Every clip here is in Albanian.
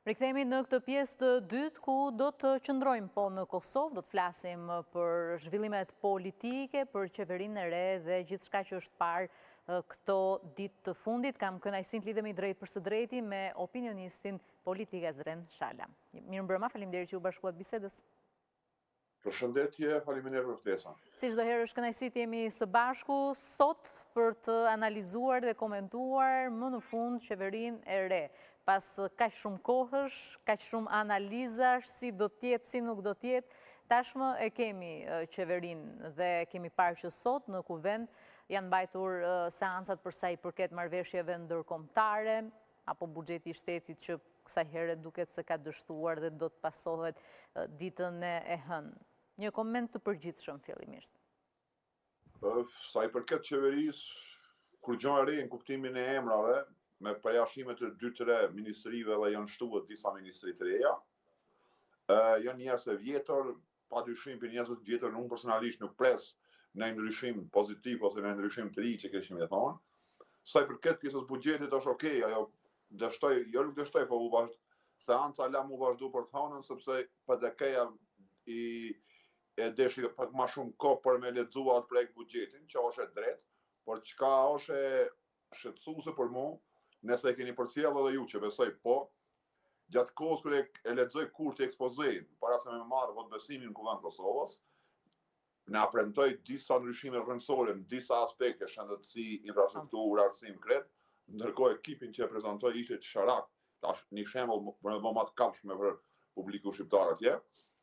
Rikthehemi në këtë pjesë të dytë ku do të qëndrojmë po në Kosovë, do të flasim për zhvillimet politike, për qeverinë e re dhe gjithçka që është parë këto ditë të fundit. Kam kënaqësinë të lidhemi drejt për së drejti me opinionistin politik Ezren Shala. Mirëmbrëma, faleminderit që u bashkuat bisedës. Përshëndetje, faleminderit për ftesën. Si çdo herë është kënaqësi të jemi së bashku sot për të analizuar dhe komentuar më në fund qeverinë e re. Pas kaq shumë kohësh, kaq shumë analizash, si do tjetë, si nuk do tjetë, tashmë e kemi qeverinë dhe kemi parë që sot në kuvend janë mbajtur seancat për sa i përket marrëveshjeve ndërkombëtare apo buxheti i shtetit që kësaj here duket se ka dështuar dhe do të pasohet ditën e hënë. Një koment të përgjithshëm fillimisht. Sa i përket qeverisë, kur gjën e re në kuptimin e emrave, me përjashtimet të 2-3 ministrive dhe janë shtuar disa ministri të reja, janë njerëz të vjetër, padyshim për njerëz të vjetër, unë personalisht nuk pres në ndryshim pozitiv ose në ndryshim të ri që kishim të thonë. Sa i përket pjesës buxhetit është okay, ajo dështoj, jo nuk dështoj, po seanca la mu vazhdu për të thonën, sepse PDK-ja e deshi pak më shumë kohë për me lexuar atë projekt buxhetin, që është e drejtë, por çka është e shqetësuese për mua, nëse e keni përcjellë edhe ju që besoj po, gjatë kohës kur e lexoj kurthi ekspozein, para se me marrë votbesimin në Kuvend Kosovës, na premtoi disa ndryshime rrëndësore në disa aspekte, shëndetësi, infrastrukturë, arsim kret, ndërkohë ekipin që e prezantoi ishte çarak, tash një shembull për më të kapshme për publiku shqiptar atje,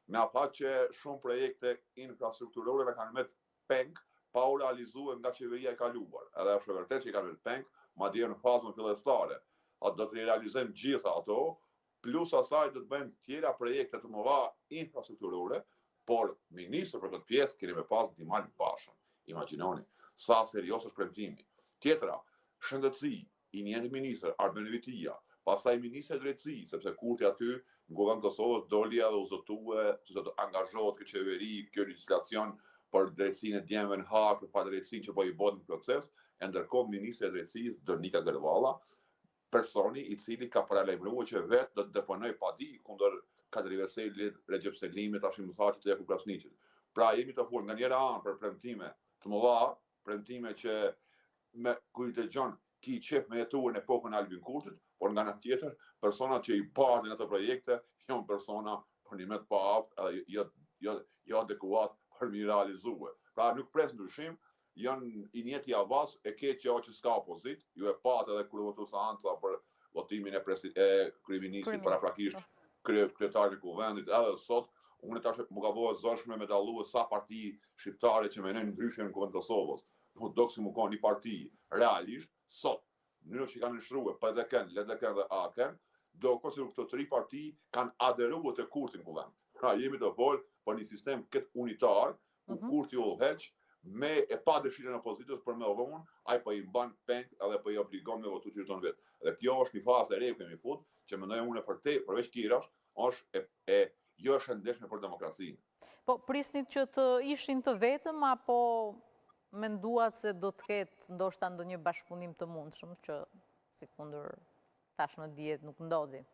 na tha që shumë projekte infrastrukturore kanë met peng pa u realizuar nga qeveria e kaluar. Edhe është vërtet që kanë met peng, madje në fazën fillestare. Atë do të realizojmë gjitha ato, plus asaj do të bëjmë tjera projekte të mëdha infrastrukturore, por ministri për këtë pjesë keni me pas Dimal Bashën. Imagjinoni sa serioz është premtimi. Tjetra, shëndetësi, i njëri ministër Arben Vitia, pastaj ministri i drejtësisë, sepse kurthi aty në Kuvend Kosovës doli edhe u zotue se do të angazhohet kjo qeveri, kjo legjislacion për drejtësinë e djemve në Hag, për padrejtësinë që po i bën në proces, e ndërkohë ministri i drejtësisë Donika Gërvalla, personi i cili ka paralajmëruar që vetë do të deponoj padi kundër Kadri Veselit, Recep Selimit, Hashim Thaçit dhe Krasniqit. Pra jemi të folur nga njëra anë për premtime të mëdha, premtime që me kujt dëgjon ki qef me jetuar në epokën e Albin Kurtit, por nga ana tjetër, personat që i pasin ato projekte janë persona për një met pa aftë edhe jo adekuat për mi realizuar. Pra nuk pres ndryshim, janë i njëjti avaz, e keq që s'ka opozit, ju e pat edhe kur votu seanca për votimin e kryeministit paraprakisht kryetarit e kuvendit, edhe sot, unë tash më ka bëu zgjashme me dalluar sa parti shqiptare që mendojnë ndryshe në Kuvend Kosovës. Po doksi më ka një parti realisht sot, mënyrë që kanë nështruar PDK-n, LDK-n dhe AK-n, do këto këto 3 parti kanë aderuar te kurthi në kuvend. Pra jemi të folë për një sistem këtë unitar, ku kurthi udhëheq me e pa dëshirën e opozitës për me dhonë, ai po i mban peng edhe po i obligon me votu që çdo vet. Dhe kjo është një fazë e re kemi fut, që mendoj unë për te, përveç kirash, është jo është ndeshme për demokracinë. Po prisnit që të ishin të vetëm apo menduat se do të ketë ndoshta ndonjë bashkëpunim të mundshëm që si kundër tashmë dihet nuk ndodhi?